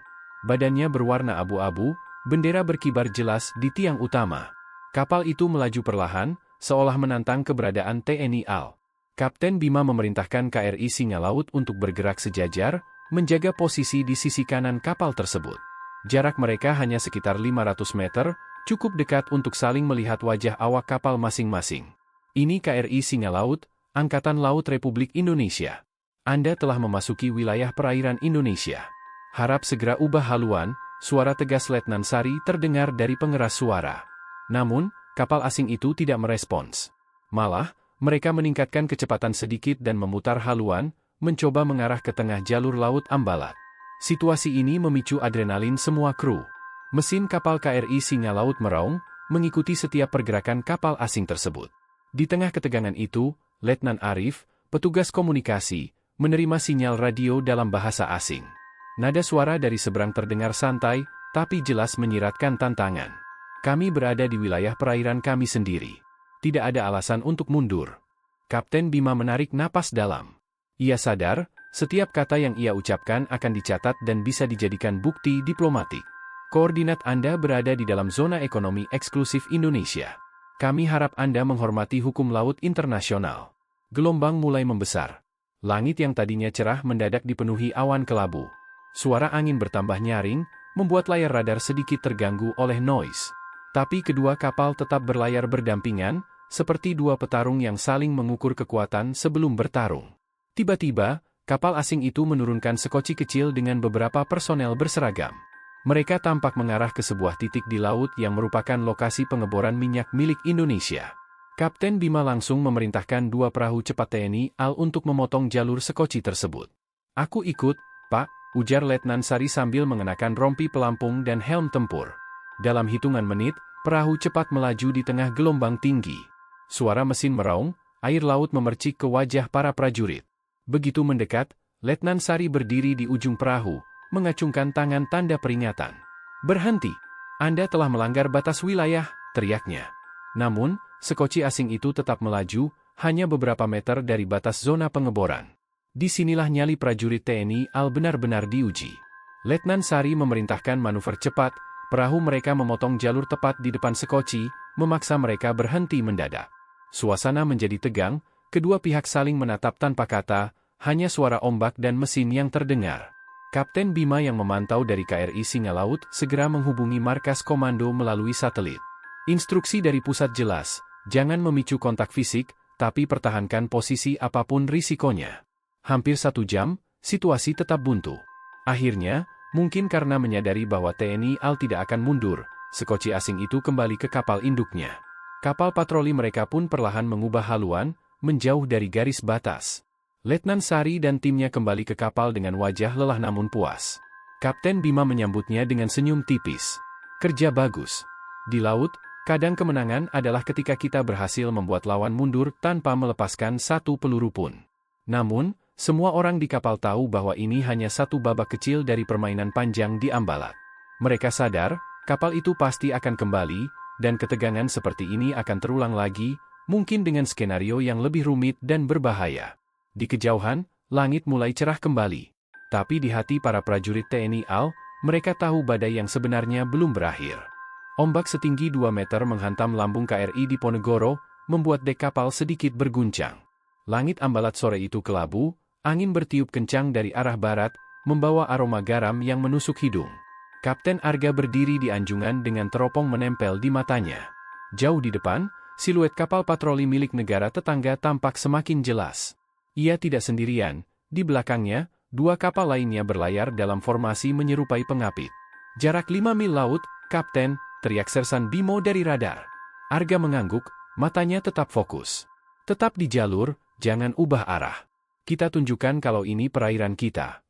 Badannya berwarna abu-abu, bendera berkibar jelas di tiang utama. Kapal itu melaju perlahan, seolah menantang keberadaan TNI AL. Kapten Bima memerintahkan KRI Singa Laut untuk bergerak sejajar, menjaga posisi di sisi kanan kapal tersebut. Jarak mereka hanya sekitar 500 meter, cukup dekat untuk saling melihat wajah awak kapal masing-masing. Ini KRI Singa Laut, Angkatan Laut Republik Indonesia. Anda telah memasuki wilayah perairan Indonesia. Harap segera ubah haluan, suara tegas Letnan Sari terdengar dari pengeras suara. Namun, kapal asing itu tidak merespons. Malah, mereka meningkatkan kecepatan sedikit dan memutar haluan, mencoba mengarah ke tengah jalur Laut Ambalat. Situasi ini memicu adrenalin semua kru. Mesin kapal KRI Singa Laut meraung, mengikuti setiap pergerakan kapal asing tersebut. Di tengah ketegangan itu, Letnan Arif, petugas komunikasi, menerima sinyal radio dalam bahasa asing. Nada suara dari seberang terdengar santai, tapi jelas menyiratkan tantangan. Kami berada di wilayah perairan kami sendiri. Tidak ada alasan untuk mundur. Kapten Bima menarik napas dalam. Ia sadar, setiap kata yang ia ucapkan akan dicatat dan bisa dijadikan bukti diplomatik. Koordinat Anda berada di dalam zona ekonomi eksklusif Indonesia. Kami harap Anda menghormati hukum laut internasional. Gelombang mulai membesar. Langit yang tadinya cerah mendadak dipenuhi awan kelabu. Suara angin bertambah nyaring, membuat layar radar sedikit terganggu oleh noise. Tapi kedua kapal tetap berlayar berdampingan, seperti dua petarung yang saling mengukur kekuatan sebelum bertarung. Tiba-tiba, kapal asing itu menurunkan sekoci kecil dengan beberapa personel berseragam. Mereka tampak mengarah ke sebuah titik di laut yang merupakan lokasi pengeboran minyak milik Indonesia. Kapten Bima langsung memerintahkan dua perahu cepat TNI AL untuk memotong jalur sekoci tersebut. Aku ikut, Pak, ujar Letnan Sari sambil mengenakan rompi pelampung dan helm tempur. Dalam hitungan menit, perahu cepat melaju di tengah gelombang tinggi. Suara mesin meraung, air laut memercik ke wajah para prajurit. Begitu mendekat, Letnan Sari berdiri di ujung perahu, mengacungkan tangan tanda peringatan. Berhenti! Anda telah melanggar batas wilayah, teriaknya. Namun, sekoci asing itu tetap melaju, hanya beberapa meter dari batas zona pengeboran. Disinilah nyali prajurit TNI AL benar-benar diuji. Letnan Sari memerintahkan manuver cepat, perahu mereka memotong jalur tepat di depan sekoci, memaksa mereka berhenti mendadak. Suasana menjadi tegang, kedua pihak saling menatap tanpa kata, hanya suara ombak dan mesin yang terdengar. Kapten Bima yang memantau dari KRI Singa Laut segera menghubungi markas komando melalui satelit. Instruksi dari pusat jelas, jangan memicu kontak fisik, tapi pertahankan posisi apapun risikonya. Hampir 1 jam, situasi tetap buntu. Akhirnya, mungkin karena menyadari bahwa TNI AL tidak akan mundur, sekoci asing itu kembali ke kapal induknya. Kapal patroli mereka pun perlahan mengubah haluan, menjauh dari garis batas. Letnan Sari dan timnya kembali ke kapal dengan wajah lelah namun puas. Kapten Bima menyambutnya dengan senyum tipis. Kerja bagus. Di laut, Kadang kemenangan adalah ketika kita berhasil membuat lawan mundur tanpa melepaskan satu peluru pun. Namun, semua orang di kapal tahu bahwa ini hanya satu babak kecil dari permainan panjang di Ambalat. Mereka sadar, kapal itu pasti akan kembali, dan ketegangan seperti ini akan terulang lagi, mungkin dengan skenario yang lebih rumit dan berbahaya. Di kejauhan, langit mulai cerah kembali. Tapi di hati para prajurit TNI AL, mereka tahu badai yang sebenarnya belum berakhir. Ombak setinggi 2 meter menghantam lambung KRI Diponegoro, membuat dek kapal sedikit berguncang. Langit Ambalat sore itu kelabu, angin bertiup kencang dari arah barat, membawa aroma garam yang menusuk hidung. Kapten Arga berdiri di anjungan dengan teropong menempel di matanya. Jauh di depan, siluet kapal patroli milik negara tetangga tampak semakin jelas. Ia tidak sendirian, di belakangnya, 2 kapal lainnya berlayar dalam formasi menyerupai pengapit. Jarak 5 mil laut, Kapten, teriak Sersan Bimo dari radar. Arga mengangguk, matanya tetap fokus. Tetap di jalur, jangan ubah arah. Kita tunjukkan kalau ini perairan kita.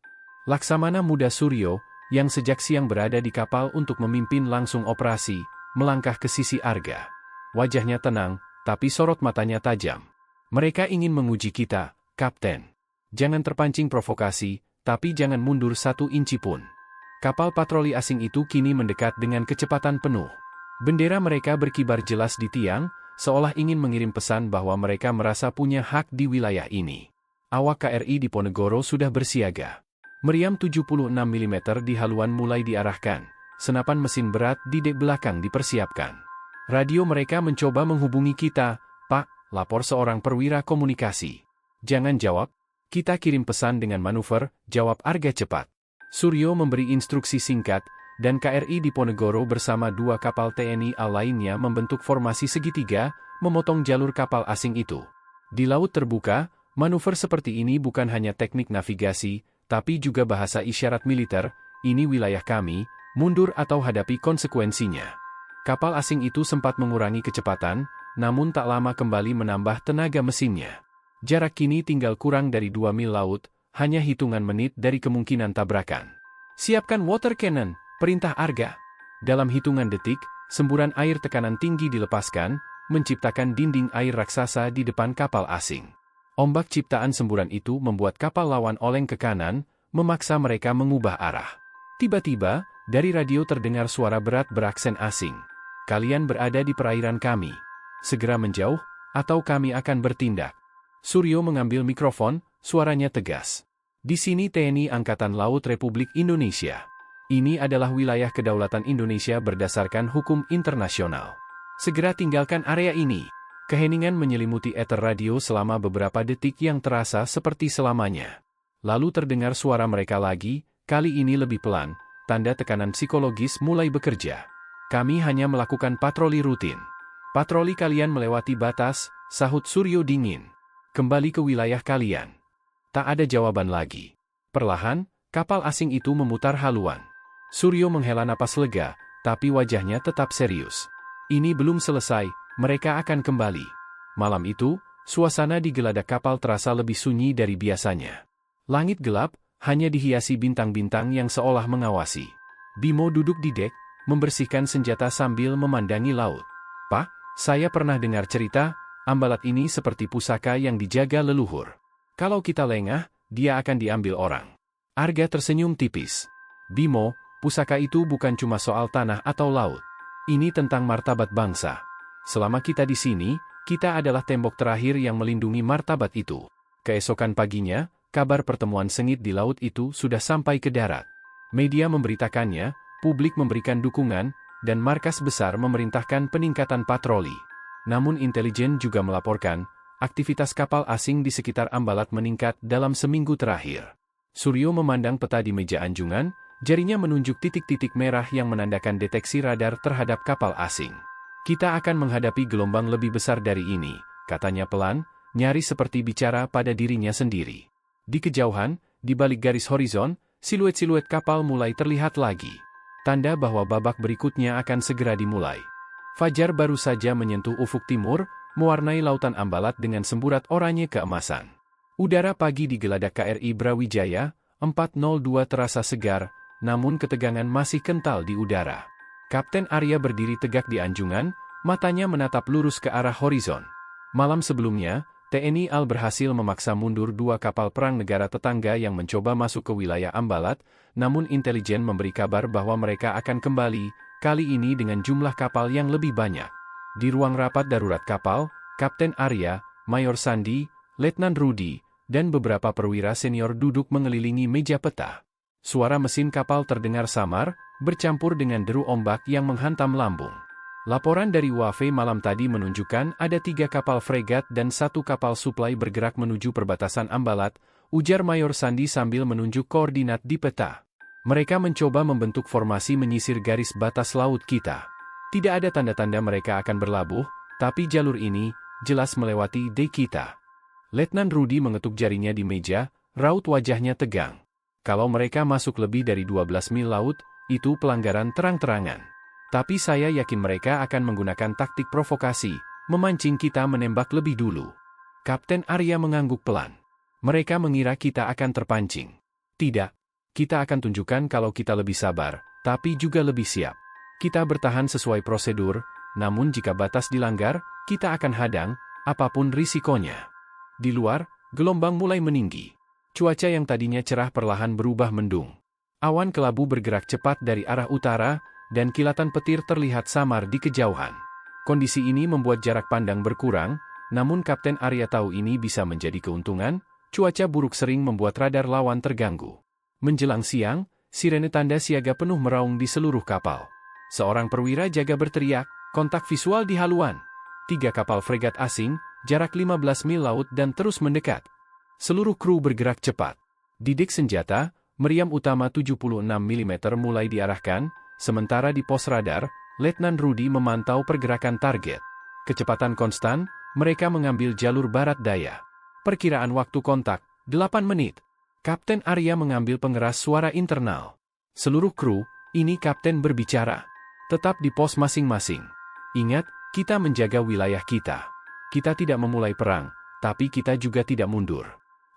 Laksamana Muda Suryo, yang sejak siang berada di kapal untuk memimpin langsung operasi, melangkah ke sisi Arga. Wajahnya tenang, tapi sorot matanya tajam. Mereka ingin menguji kita, Kapten. Jangan terpancing provokasi, tapi jangan mundur 1 inci pun. Kapal patroli asing itu kini mendekat dengan kecepatan penuh. Bendera mereka berkibar jelas di tiang, seolah ingin mengirim pesan bahwa mereka merasa punya hak di wilayah ini. Awak KRI Diponegoro sudah bersiaga. Meriam 76 mm di haluan mulai diarahkan, senapan mesin berat di dek belakang dipersiapkan. Radio mereka mencoba menghubungi kita, Pak, lapor seorang perwira komunikasi. Jangan jawab, kita kirim pesan dengan manuver, jawab Arga cepat. Suryo memberi instruksi singkat, dan KRI Diponegoro bersama 2 kapal TNI AL lainnya membentuk formasi segitiga, memotong jalur kapal asing itu. Di laut terbuka, manuver seperti ini bukan hanya teknik navigasi, tapi juga bahasa isyarat militer, ini wilayah kami, mundur atau hadapi konsekuensinya. Kapal asing itu sempat mengurangi kecepatan, namun tak lama kembali menambah tenaga mesinnya. Jarak kini tinggal kurang dari 2 mil laut, hanya hitungan menit dari kemungkinan tabrakan. Siapkan water cannon, perintah Arga. Dalam hitungan detik, semburan air tekanan tinggi dilepaskan, menciptakan dinding air raksasa di depan kapal asing. Ombak ciptaan semburan itu membuat kapal lawan oleng ke kanan, memaksa mereka mengubah arah. Tiba-tiba, dari radio terdengar suara berat beraksen asing. Kalian berada di perairan kami. Segera menjauh, atau kami akan bertindak. Suryo mengambil mikrofon, suaranya tegas. Di sini TNI Angkatan Laut Republik Indonesia. Ini adalah wilayah kedaulatan Indonesia berdasarkan hukum internasional. Segera tinggalkan area ini. Keheningan menyelimuti eter radio selama beberapa detik yang terasa seperti selamanya. Lalu terdengar suara mereka lagi, kali ini lebih pelan, tanda tekanan psikologis mulai bekerja. Kami hanya melakukan patroli rutin. Patroli kalian melewati batas, sahut Suryo dingin. Kembali ke wilayah kalian. Tak ada jawaban lagi. Perlahan, kapal asing itu memutar haluan. Suryo menghela napas lega, tapi wajahnya tetap serius. Ini belum selesai, mereka akan kembali. Malam itu, suasana di geladak kapal terasa lebih sunyi dari biasanya. Langit gelap, hanya dihiasi bintang-bintang yang seolah mengawasi. Bimo duduk di dek, membersihkan senjata sambil memandangi laut. Pak, saya pernah dengar cerita, Ambalat ini seperti pusaka yang dijaga leluhur. Kalau kita lengah, dia akan diambil orang. Arga tersenyum tipis. Bimo, pusaka itu bukan cuma soal tanah atau laut. Ini tentang martabat bangsa. Selama kita di sini, kita adalah tembok terakhir yang melindungi martabat itu. Keesokan paginya, kabar pertemuan sengit di laut itu sudah sampai ke darat. Media memberitakannya, publik memberikan dukungan, dan markas besar memerintahkan peningkatan patroli. Namun intelijen juga melaporkan, aktivitas kapal asing di sekitar Ambalat meningkat dalam seminggu terakhir. Suryo memandang peta di meja anjungan, jarinya menunjuk titik-titik merah yang menandakan deteksi radar terhadap kapal asing. Kita akan menghadapi gelombang lebih besar dari ini, katanya pelan, nyaris seperti bicara pada dirinya sendiri. Di kejauhan, di balik garis horizon, siluet-siluet kapal mulai terlihat lagi. Tanda bahwa babak berikutnya akan segera dimulai. Fajar baru saja menyentuh ufuk timur, mewarnai lautan Ambalat dengan semburat oranye keemasan. Udara pagi di geladak KRI Brawijaya, 402 terasa segar, namun ketegangan masih kental di udara. Kapten Arya berdiri tegak di anjungan, matanya menatap lurus ke arah horizon. Malam sebelumnya, TNI AL berhasil memaksa mundur 2 kapal perang negara tetangga yang mencoba masuk ke wilayah Ambalat, namun intelijen memberi kabar bahwa mereka akan kembali, kali ini dengan jumlah kapal yang lebih banyak. Di ruang rapat darurat kapal, Kapten Arya, Mayor Sandi, Letnan Rudi, dan beberapa perwira senior duduk mengelilingi meja peta. Suara mesin kapal terdengar samar, bercampur dengan deru ombak yang menghantam lambung. Laporan dari WAFE malam tadi menunjukkan ada 3 kapal fregat dan 1 kapal suplai bergerak menuju perbatasan Ambalat, ujar Mayor Sandi sambil menunjuk koordinat di peta. Mereka mencoba membentuk formasi menyisir garis batas laut kita. Tidak ada tanda-tanda mereka akan berlabuh, tapi jalur ini jelas melewati D kita. Letnan Rudi mengetuk jarinya di meja, raut wajahnya tegang. Kalau mereka masuk lebih dari 12 mil laut, itu pelanggaran terang-terangan. Tapi saya yakin mereka akan menggunakan taktik provokasi, memancing kita menembak lebih dulu. Kapten Arya mengangguk pelan. Mereka mengira kita akan terpancing. Tidak. Kita akan tunjukkan kalau kita lebih sabar, tapi juga lebih siap. Kita bertahan sesuai prosedur, namun jika batas dilanggar, kita akan hadang, apapun risikonya. Di luar, gelombang mulai meninggi. Cuaca yang tadinya cerah perlahan berubah mendung. Awan kelabu bergerak cepat dari arah utara, dan kilatan petir terlihat samar di kejauhan. Kondisi ini membuat jarak pandang berkurang, namun Kapten Arya tahu ini bisa menjadi keuntungan, cuaca buruk sering membuat radar lawan terganggu. Menjelang siang, sirene tanda siaga penuh meraung di seluruh kapal. Seorang perwira jaga berteriak, kontak visual di haluan. 3 kapal fregat asing, jarak 15 mil laut dan terus mendekat. Seluruh kru bergerak cepat. Didik senjata, meriam utama 76 mm mulai diarahkan, sementara di pos radar, Letnan Rudi memantau pergerakan target. Kecepatan konstan, mereka mengambil jalur barat daya. Perkiraan waktu kontak, 8 menit. Kapten Arya mengambil pengeras suara internal. Seluruh kru, ini Kapten berbicara. Tetap di pos masing-masing. Ingat, kita menjaga wilayah kita. Kita tidak memulai perang, tapi kita juga tidak mundur.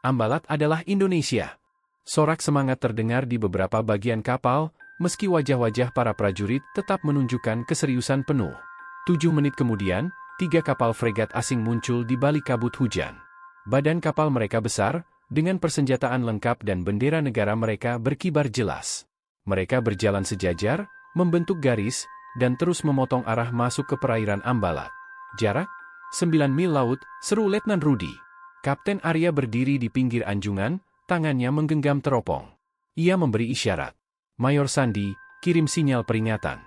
Ambalat adalah Indonesia. Sorak semangat terdengar di beberapa bagian kapal, meski wajah-wajah para prajurit tetap menunjukkan keseriusan penuh. 7 menit kemudian, 3 kapal fregat asing muncul di balik kabut hujan. Badan kapal mereka besar, dengan persenjataan lengkap dan bendera negara mereka berkibar jelas. Mereka berjalan sejajar, membentuk garis, dan terus memotong arah masuk ke perairan Ambalat. Jarak? 9 mil laut, seru Letnan Rudi. Kapten Arya berdiri di pinggir anjungan, tangannya menggenggam teropong. Ia memberi isyarat. Mayor Sandi, kirim sinyal peringatan.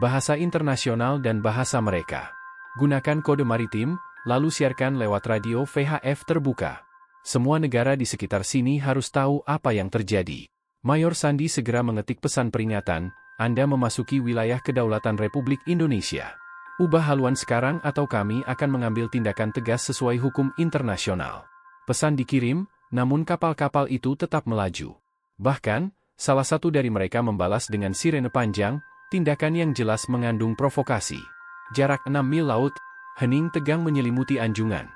Bahasa internasional dan bahasa mereka. Gunakan kode maritim, lalu siarkan lewat radio VHF terbuka. Semua negara di sekitar sini harus tahu apa yang terjadi. Mayor Sandi segera mengetik pesan peringatan, Anda memasuki wilayah kedaulatan Republik Indonesia. Ubah haluan sekarang atau kami akan mengambil tindakan tegas sesuai hukum internasional. Pesan dikirim, namun kapal-kapal itu tetap melaju. Bahkan, salah satu dari mereka membalas dengan sirene panjang, tindakan yang jelas mengandung provokasi. Jarak 6 mil laut, hening tegang menyelimuti anjungan.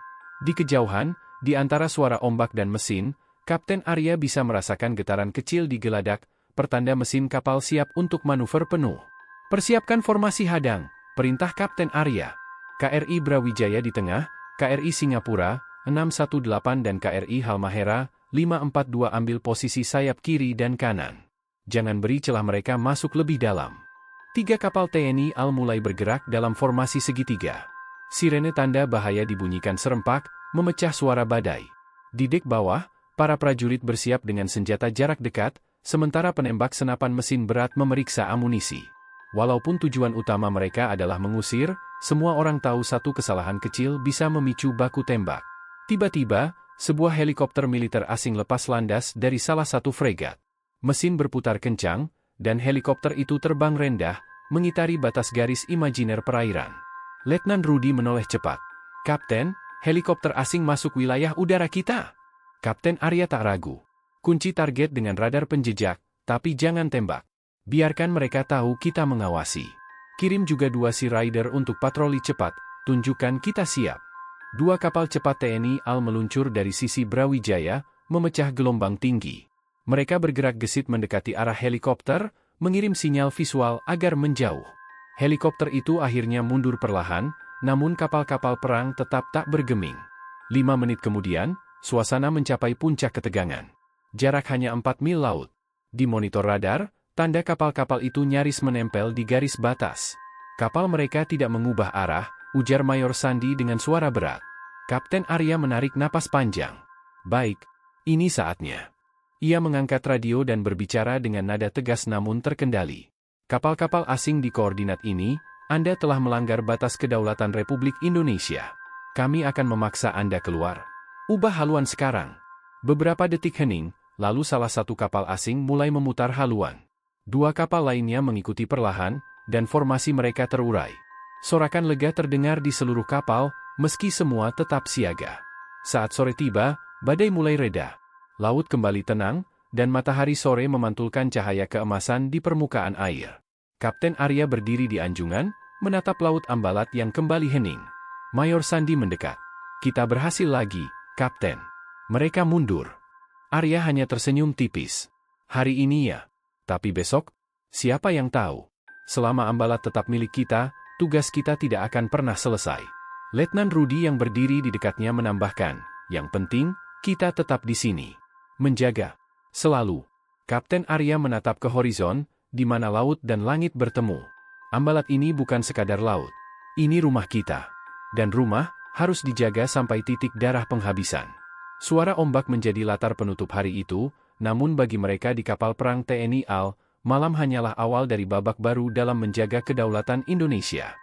Di kejauhan, di antara suara ombak dan mesin, Kapten Arya bisa merasakan getaran kecil di geladak, pertanda mesin kapal siap untuk manuver penuh. Persiapkan formasi hadang, perintah Kapten Arya. KRI Brawijaya di tengah, KRI Singapura, 618 dan KRI Halmahera, 542 ambil posisi sayap kiri dan kanan. Jangan beri celah mereka masuk lebih dalam. 3 kapal TNI AL mulai bergerak dalam formasi segitiga. Sirene tanda bahaya dibunyikan serempak, memecah suara badai. Di dek bawah, para prajurit bersiap dengan senjata jarak dekat, sementara penembak senapan mesin berat memeriksa amunisi. Walaupun tujuan utama mereka adalah mengusir, semua orang tahu satu kesalahan kecil bisa memicu baku tembak. Tiba-tiba, sebuah helikopter militer asing lepas landas dari salah satu fregat. Mesin berputar kencang, dan helikopter itu terbang rendah, mengitari batas garis imajiner perairan. Letnan Rudi menoleh cepat. Kapten, helikopter asing masuk wilayah udara kita. Kapten Arya tak ragu. Kunci target dengan radar penjejak, tapi jangan tembak. Biarkan mereka tahu kita mengawasi. Kirim juga 2 Sea Rider untuk patroli cepat, tunjukkan kita siap. 2 kapal cepat TNI AL meluncur dari sisi Brawijaya, memecah gelombang tinggi. Mereka bergerak gesit mendekati arah helikopter, mengirim sinyal visual agar menjauh. Helikopter itu akhirnya mundur perlahan, namun kapal-kapal perang tetap tak bergeming. 5 menit kemudian, suasana mencapai puncak ketegangan. Jarak hanya 4 mil laut. Di monitor radar, tanda kapal-kapal itu nyaris menempel di garis batas. Kapal mereka tidak mengubah arah, ujar Mayor Sandi dengan suara berat. Kapten Arya menarik napas panjang. Baik, ini saatnya. Ia mengangkat radio dan berbicara dengan nada tegas namun terkendali. Kapal-kapal asing di koordinat ini, Anda telah melanggar batas kedaulatan Republik Indonesia. Kami akan memaksa Anda keluar. Ubah haluan sekarang. Beberapa detik hening, lalu salah satu kapal asing mulai memutar haluan. 2 kapal lainnya mengikuti perlahan, dan formasi mereka terurai. Sorakan lega terdengar di seluruh kapal, meski semua tetap siaga. Saat sore tiba, badai mulai reda. Laut kembali tenang, dan matahari sore memantulkan cahaya keemasan di permukaan air. Kapten Arya berdiri di anjungan, menatap laut Ambalat yang kembali hening. Mayor Sandi mendekat. Kita berhasil lagi, Kapten. Mereka mundur. Arya hanya tersenyum tipis. Hari ini ya. Tapi besok? Siapa yang tahu? Selama Ambalat tetap milik kita, tugas kita tidak akan pernah selesai. Letnan Rudi yang berdiri di dekatnya menambahkan, yang penting, kita tetap di sini. Menjaga. Selalu. Kapten Arya menatap ke horizon, di mana laut dan langit bertemu. Ambalat ini bukan sekadar laut. Ini rumah kita. Dan rumah, harus dijaga sampai titik darah penghabisan. Suara ombak menjadi latar penutup hari itu, namun bagi mereka di kapal perang TNI AL, malam hanyalah awal dari babak baru dalam menjaga kedaulatan Indonesia.